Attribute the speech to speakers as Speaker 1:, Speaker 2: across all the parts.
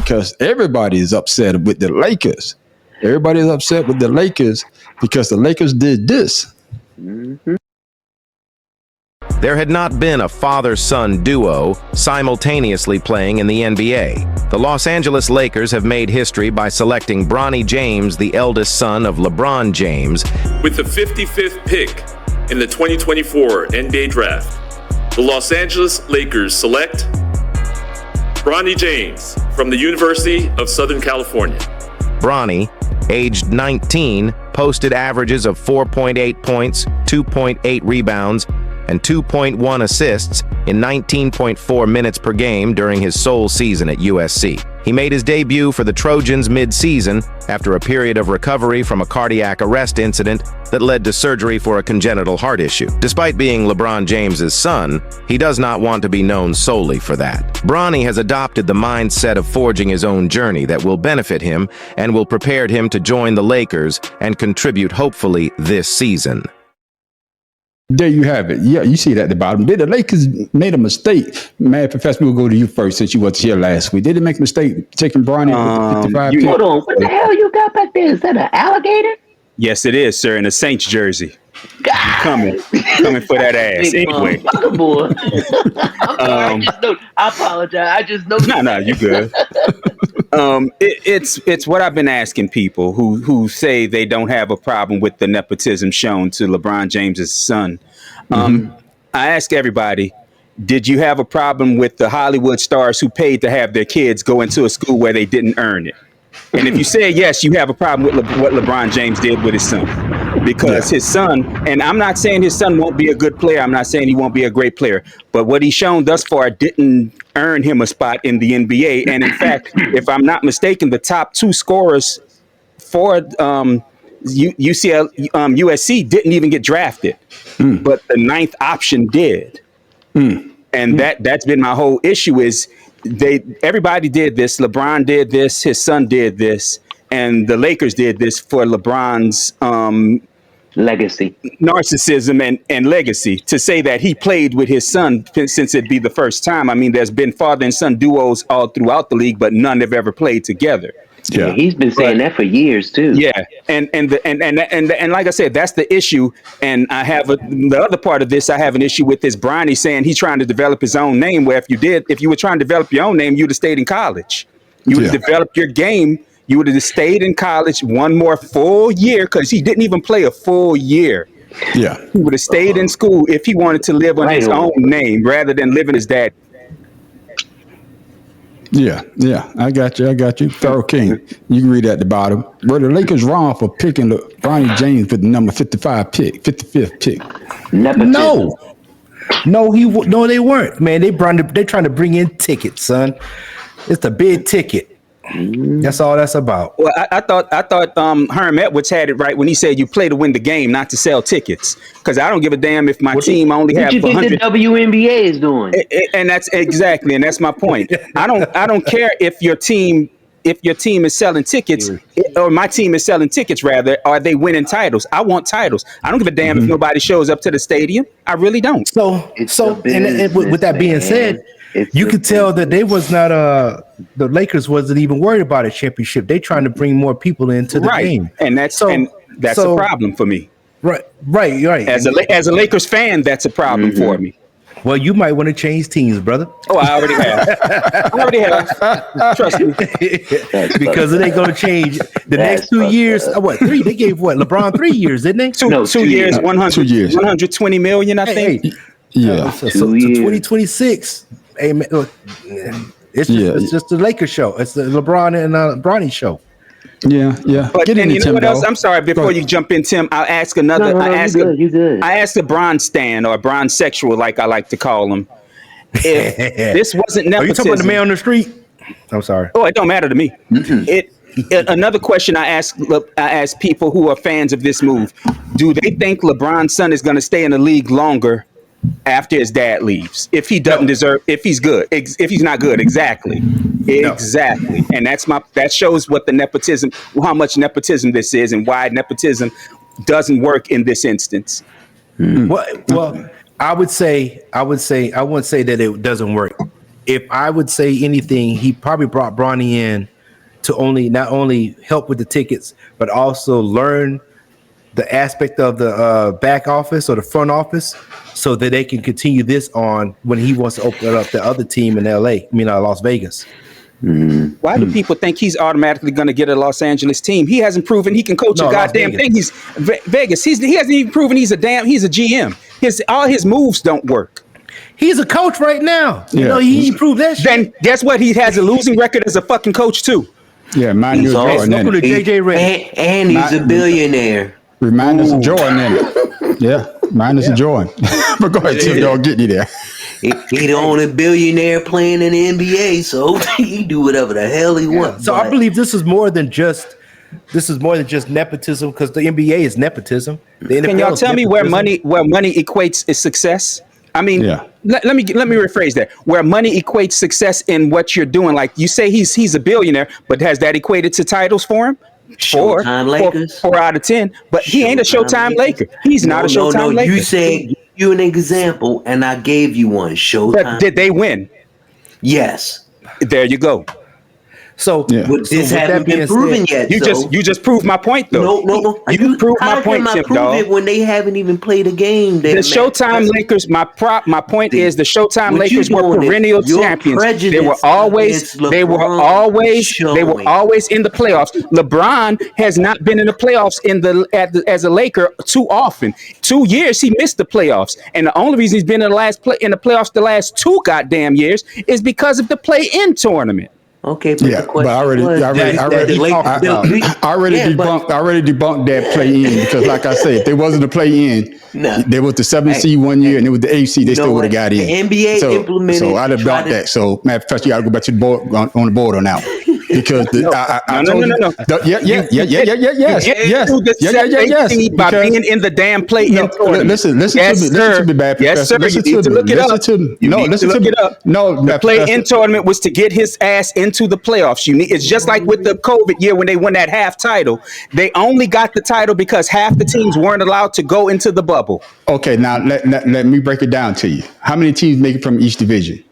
Speaker 1: because everybody is upset with the Lakers. Everybody is upset with the Lakers because the Lakers did this.
Speaker 2: Mm-hmm.
Speaker 3: There had not been a father-son duo simultaneously playing in the NBA. The Los Angeles Lakers have made history by selecting Bronny James, the eldest son of LeBron James.
Speaker 4: With the 55th pick in the 2024 NBA Draft, the Los Angeles Lakers select Bronny James from the University of Southern California.
Speaker 3: Bronny, aged 19, posted averages of 4.8 points, 2.8 rebounds, and 2.1 assists in 19.4 minutes per game during his sole season at USC. He made his debut for the Trojans mid-season after a period of recovery from a cardiac arrest incident that led to surgery for a congenital heart issue. Despite being LeBron James's son, he does not want to be known solely for that. Bronny has adopted the mindset of forging his own journey that will benefit him and will prepare him to join the Lakers and contribute hopefully this season.
Speaker 1: There you have it. Yeah, you see that at the bottom. Did the Lakers made a mistake? Man, Professor, we'll go to you first since you wasn't here last week. Did they make a mistake taking Bronny with the 55 pick?
Speaker 2: Hold on. What the hell you got back there? Is that an alligator?
Speaker 5: Yes, it is, sir, in a Saints jersey. Coming for that ass. Anyway.
Speaker 2: Boy. I'm sorry, I apologize. I just know.
Speaker 5: No, you good. It's what I've been asking people who say they don't have a problem with the nepotism shown to LeBron James's son. I ask everybody, did you have a problem with the Hollywood stars who paid to have their kids go into a school where they didn't earn it? And if you say yes, you have a problem with what LeBron James did with his son, because his son, and I'm not saying his son won't be a good player. I'm not saying he won't be a great player, but what he's shown thus far didn't earn him a spot in the NBA. And in fact, if I'm not mistaken, the top two scorers for USC didn't even get drafted, but the ninth option did. And that's been my whole issue is everybody did this. LeBron did this. His son did this. And the Lakers did this for LeBron's
Speaker 2: legacy,
Speaker 5: narcissism and legacy, to say that he played with his son since it'd be the first time. I mean, there's been father and son duos all throughout the league, but none have ever played together.
Speaker 2: Yeah, he's been saying that for years too.
Speaker 5: Yeah, and like I said, that's the issue. And I have the other part of this. I have an issue with this Bronny saying he's trying to develop his own name. Where if you were trying to develop your own name, you'd have stayed in college. You would have developed your game. You would have stayed in college one more full year, because he didn't even play a full year.
Speaker 1: Yeah,
Speaker 5: he would have stayed in school if he wanted to live on his own name rather than living his dad.
Speaker 1: Yeah, I got you. Pharaoh King, you can read at the bottom. Were the Lakers wrong for picking Bronny James with the number 55 pick, 55th pick?
Speaker 6: No, they weren't. Man, they're trying to bring in tickets, son. It's a big ticket. That's all that's about.
Speaker 5: Well, I thought Herm Edwards had it right when he said you play to win the game, not to sell tickets. Because I don't give a damn if my team only have 100.
Speaker 2: What you think the WNBA is doing?
Speaker 5: And that's exactly, and that's my point. I don't care if your team is selling tickets, or my team is selling tickets. Rather, are they winning titles? I want titles. I don't give a damn if nobody shows up to the stadium. I really don't.
Speaker 6: So, and with that being said, you could tell that they was not the Lakers wasn't even worried about a championship. They trying to bring more people into the game,
Speaker 5: and that's a problem for me.
Speaker 6: Right.
Speaker 5: As a Lakers fan, that's a problem for me.
Speaker 6: Well, you might want to change teams, brother.
Speaker 5: Oh, I already have. Trust me.
Speaker 6: Because it ain't going to change the next 2 years. What, 3? They gave LeBron 3 years, didn't they?
Speaker 5: Two years, 120 million, I think.
Speaker 6: So 2026. Hey, man, look, it's just the Lakers show. It's the LeBron and Bronny show.
Speaker 1: Yeah.
Speaker 5: But and you know what else? I'm sorry. Before you jump in, Tim, I'll ask another.
Speaker 2: You good.
Speaker 5: I asked a Bron stan, or a Bron sexual, like I like to call him. If this wasn't nepotism,
Speaker 6: are you talking about the man on the street? I'm sorry.
Speaker 5: Oh, it don't matter to me. Another question I ask people who are fans of this move: do they think LeBron's son is going to stay in the league longer after his dad leaves? If he doesn't deserve, if he's good, if he's not good, exactly. And that shows what the nepotism, how much nepotism this is, and why nepotism doesn't work in this instance.
Speaker 6: Well, I wouldn't say that it doesn't work. if I would say anything, he probably brought Bronny in to not only help with the tickets, but also learn the aspect of the back office or the front office, so that they can continue this on when he wants to open up the other team in Las Vegas.
Speaker 5: Why do people think he's automatically going to get a Los Angeles team? He hasn't proven he can coach a goddamn thing. He's Vegas. He hasn't even proven he's a GM. All his moves don't work.
Speaker 6: He's a coach right now. You know, he proved that shit.
Speaker 5: Then guess what? He has a losing record as a fucking coach too.
Speaker 1: Yeah, mind you, Jordan.
Speaker 2: And he's a billionaire.
Speaker 1: Remind us of Jordan in it. Yeah, remind us of Jordan. But go ahead, Tim Dog, get you there.
Speaker 2: He the only billionaire playing in the NBA, so he do whatever the hell he wants.
Speaker 6: So I believe this is more than just nepotism, because the NBA is nepotism.
Speaker 5: Can y'all tell me where money equates is success? I mean, let me rephrase that. Where money equates success in what you're doing. Like you say, he's a billionaire, but has that equated to titles for him?
Speaker 2: Showtime Lakers.
Speaker 5: 4 out of 10. But he ain't a Showtime Laker. He's not a Showtime Laker.
Speaker 2: You said you an example, and I gave you one. Showtime.
Speaker 5: But did they win?
Speaker 2: Yes.
Speaker 5: There you go.
Speaker 6: So
Speaker 2: this hasn't been proven yet.
Speaker 5: You just proved my point, though.
Speaker 2: No.
Speaker 5: You proved my point, Tim Dog.
Speaker 2: It when they haven't even played a game.
Speaker 5: The Showtime Lakers. My point is the Showtime Lakers were perennial champions. They were always in the playoffs. LeBron has not been in the playoffs as a Laker too often. 2 years he missed the playoffs, and the only reason he's been in the playoffs the last 2 goddamn years is because of the play-in tournament.
Speaker 2: Okay, but
Speaker 1: I already debunked that play in, because like I said, if there wasn't a play in, there was the 7th seed 1 year and it was the 8th seed, they still would have got in.
Speaker 2: The NBA implemented.
Speaker 1: So I'd have debunked that. So Matt Professor, you gotta go back to the board on the board on that one. Because
Speaker 5: no.
Speaker 1: Yes.
Speaker 5: By being in the damn play-in tournament.
Speaker 1: Listen to me, bad professor.
Speaker 5: Yes, sir.
Speaker 1: Listen
Speaker 5: you need to look it up.
Speaker 1: Listen to me. No,
Speaker 5: the play-in tournament was to get his ass into the playoffs. It's just like with the COVID year when they won that half title. They only got the title because half the teams weren't allowed to go into the bubble.
Speaker 1: Okay, now let me break it down to you. How many teams make it from each division?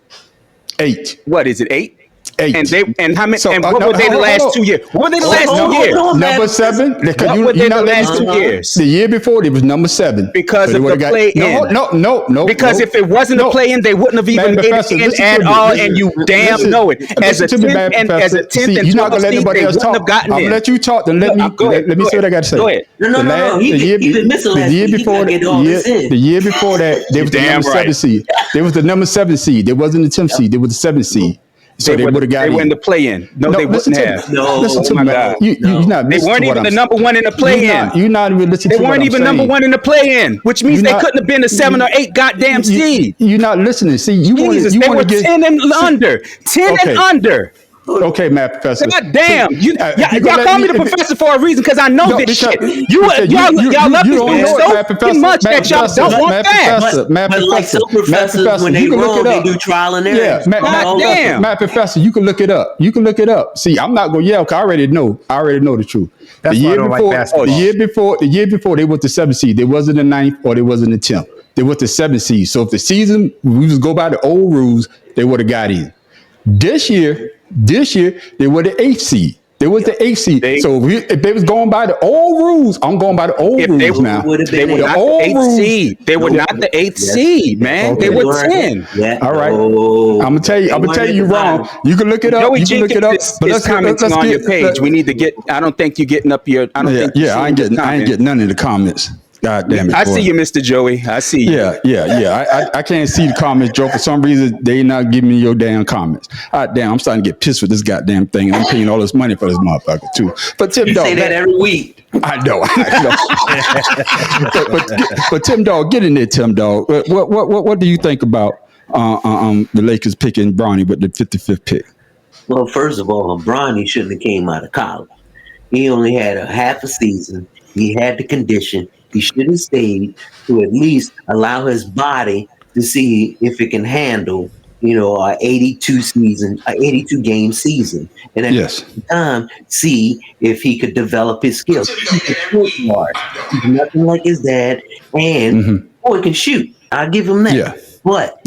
Speaker 1: 8.
Speaker 5: What is it? 8?
Speaker 1: 8.
Speaker 5: And how many? So, what were they the last 2 years? What were they the last 2 years?
Speaker 1: Number 7.
Speaker 5: What were they the last 2 years?
Speaker 1: The year before it was number 7
Speaker 5: because of the play-in.
Speaker 1: No.
Speaker 5: Because if it wasn't a play-in, they wouldn't have even made it in at all. And you damn know it. As a 10th and 12th seed, they wouldn't have gotten in.
Speaker 1: I'm gonna let you talk. Then let me say what I got to say.
Speaker 5: Go ahead.
Speaker 2: No. The
Speaker 1: year before that, they was the number 7 seed. They was the number 7 seed. They wasn't the 10th seed. They was the 7th seed. So they would have got in.
Speaker 5: They were in the play-in. No, they wouldn't have.
Speaker 1: Listen to me.
Speaker 5: They weren't even the number 1 in the play-in.
Speaker 1: You're not even listening to what I'm saying.
Speaker 5: They weren't even number 1 in the play-in, which means they couldn't have been a 7 or 8 goddamn seed.
Speaker 1: You're not listening. See,
Speaker 5: they were 10 and under. 10 and under.
Speaker 1: Okay, Matt Professor.
Speaker 5: God damn. Y'all call me the professor for a reason, because I know this shit. Y'all love this man so much that y'all don't want that.
Speaker 2: But like some professors, when they wrong, they do trial and error.
Speaker 1: Yeah, Matt Professor, you can look it up. See, I'm not going to yell, because I already know the truth.
Speaker 6: That's why I don't like basketball.
Speaker 1: The year before, they were the 7th seed. They wasn't the 9th or they wasn't the 10th. They were the 7th seed. So if the season, we just go by the old rules, they would have got in. This year, they were the 8th seed. They was the 8th seed. So if they was going by the old rules, I'm going by the old rules now.
Speaker 5: They were not the 8th seed. They were not the 8th seed, man. They were 10.
Speaker 1: All right. I'm gonna tell you, you're wrong. You can look it up.
Speaker 5: Joey Jenkins is commenting on your page. We need to get. I don't think you're getting up your. I ain't
Speaker 1: getting none of the comments. God damn it!
Speaker 5: I see you, Mr. Joey. I see you.
Speaker 1: Yeah. I can't see the comments, Joe. For some reason, they not giving me your damn comments. Damn, I'm starting to get pissed with this goddamn thing. I'm paying all this money for this motherfucker too. But Tim Dog,
Speaker 2: say that every week.
Speaker 1: I know. but Tim Dog, get in there, Tim Dog. What do you think about the Lakers picking Bronny with the 55th pick?
Speaker 2: Well, first of all, Bronny shouldn't have came out of college. He only had a half a season. He had the condition. He should have stayed to at least allow his body to see if it can handle, a 82 game season, and at the time see if he could develop his skills. He's nothing like his dad, and boy can shoot. I'll give him that.
Speaker 1: Yeah.
Speaker 2: But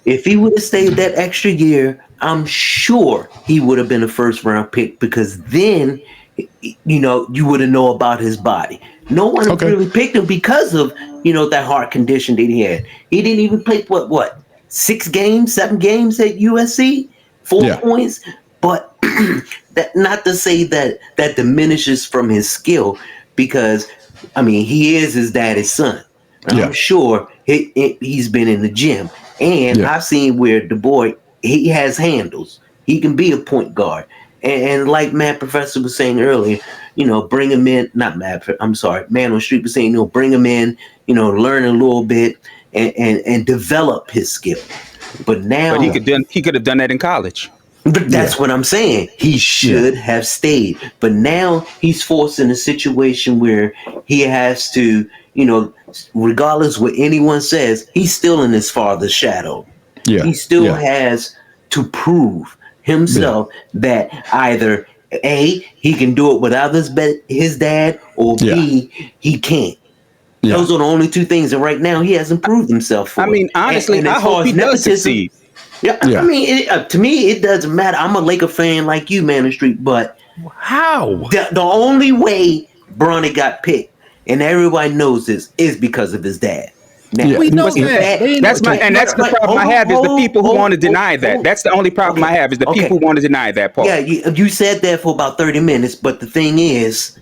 Speaker 2: If he would have stayed that extra year, I'm sure he would have been a first round pick because then, you would have known about his body. No one really picked him because of, that heart condition that he had. He didn't even play, what, 6 games, 7 games at USC, 4 points. But that not to say that diminishes from his skill because, he is his daddy's son. I'm sure he's been in the gym. And I've seen where the boy, he has handles. He can be a point guard. And like Matt Professor was saying earlier, bring him in, not Matt, I'm sorry, Man on Street was saying, bring him in, learn a little bit and develop his skill. But now.
Speaker 5: But he could have done that in college.
Speaker 2: But that's what I'm saying. He should have stayed. But now he's forced in a situation where he has to, regardless what anyone says, he's still in his father's shadow. Yeah. He still has to prove himself that either A, he can do it without his dad, or B, he can't. Yeah. Those are the only 2 things. And right now he hasn't proved himself for
Speaker 5: honestly, I hope he does succeed.
Speaker 2: Yeah. To me, it doesn't matter. I'm a Laker fan like you, Man on the Street, but
Speaker 6: how?
Speaker 2: The only way Bronny got picked, and everybody knows this, is because of his dad. Now,
Speaker 6: we know that.
Speaker 5: That's the problem I have is the people who want to deny that. That's the only problem I have is the people who want to deny that part.
Speaker 2: Yeah, you said that for about 30 minutes, but the thing is,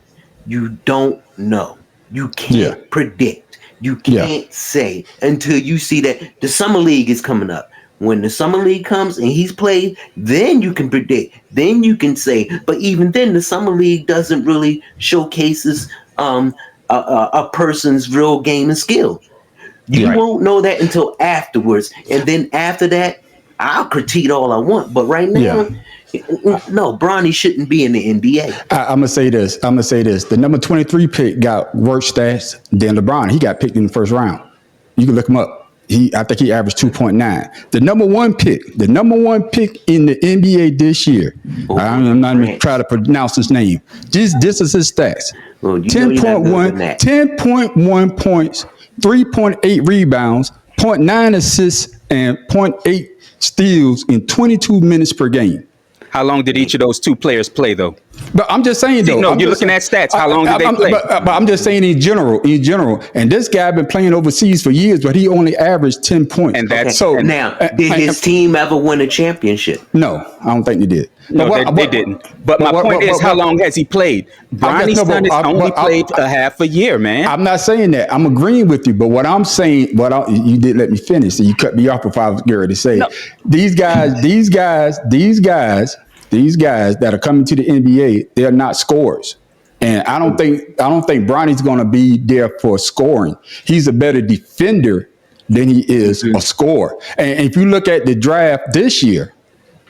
Speaker 2: you don't know. You can't predict. You can't say until you see that the Summer League is coming up. When the Summer League comes and he's played, then you can predict. Then you can say. But even then, the Summer League doesn't really showcases a person's real game and skill. You won't know that until afterwards. And then after that, I'll critique all I want. But right now, no, Bronny shouldn't be in the NBA.
Speaker 1: I'm going to say this. The number 23 pick got worse stats than LeBron. He got picked in the first round. You can look him up. I think he averaged 2.9. The number one pick in the NBA this year. I'm not even trying to pronounce his name. This is his stats. 10.1 points, 3.8 rebounds, 0.9 assists, and 0.8 steals in 22 minutes per game.
Speaker 5: How long did each of those 2 players play, though?
Speaker 1: But I'm just saying, though.
Speaker 5: No, you're looking at stats. How long did they play?
Speaker 1: But I'm just saying in general. And this guy been playing overseas for years, but he only averaged 10 points.
Speaker 2: And that's so. Now, did his team ever win a championship?
Speaker 1: No, I don't think they did.
Speaker 5: No, they didn't. But my point is, how long has he played? Bronny's son has only played a half a year, man.
Speaker 1: I'm not saying that. I'm agreeing with you. But what I'm saying, you didn't let me finish, so you cut me off before I was getting ready to say it. These guys that are coming to the NBA, they're not scorers. And I don't think Bronny's going to be there for scoring. He's a better defender than he is a scorer. And if you look at the draft this year,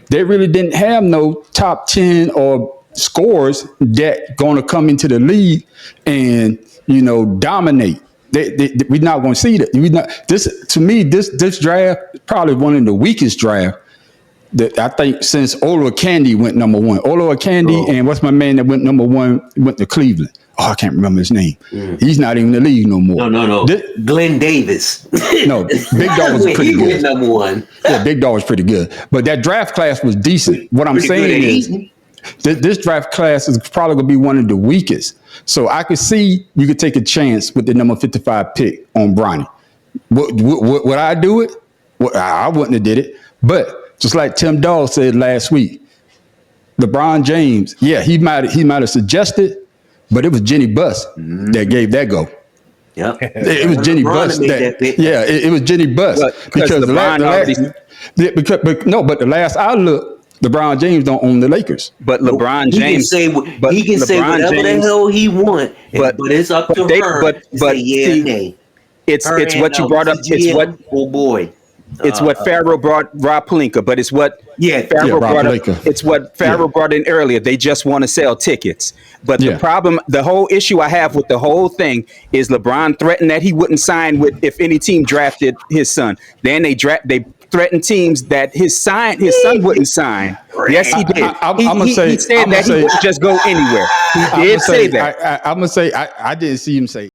Speaker 1: they really didn't have no top 10 or scorers that going to come into the league and, dominate. We're not going to see that. This draft is probably one of the weakest drafts. I think since Olowokandi went number 1. Olowokandi and what's my man that went number 1 went to Cleveland. I can't remember his name. He's not even in the league no more.
Speaker 2: No. Glenn Davis.
Speaker 1: No, Big Dog was pretty good.
Speaker 2: Went number 1.
Speaker 1: Yeah, Big Dog was pretty good. But that draft class was decent. What I'm saying is this draft class is probably going to be one of the weakest. So I could see you could take a chance with the number 55 pick on Bronny. Would I do it? I wouldn't have did it. But just like Tim Dahl said last week, LeBron James, he might have suggested, but it was Jenny Buss that gave that go.
Speaker 2: Yep.
Speaker 1: It was Jenny Buss. It was Jenny Buss. Because the last I looked, LeBron James don't own the Lakers.
Speaker 5: But LeBron James,
Speaker 2: he can say whatever the hell he wants, but it's up to her to say nay.
Speaker 5: It's what you brought up. It's what
Speaker 2: boy.
Speaker 5: It's what Farrell brought Rob Pelinka, but it's what Farrell brought up. It's what Farrell brought in earlier. They just want to sell tickets. But the problem, the whole issue I have with the whole thing is LeBron threatened that he wouldn't sign with if any team drafted his son. Then they threatened teams that his son wouldn't sign. Yes, he did. He said that he wouldn't just go anywhere. He did say that.
Speaker 1: I'm gonna say I didn't see him say.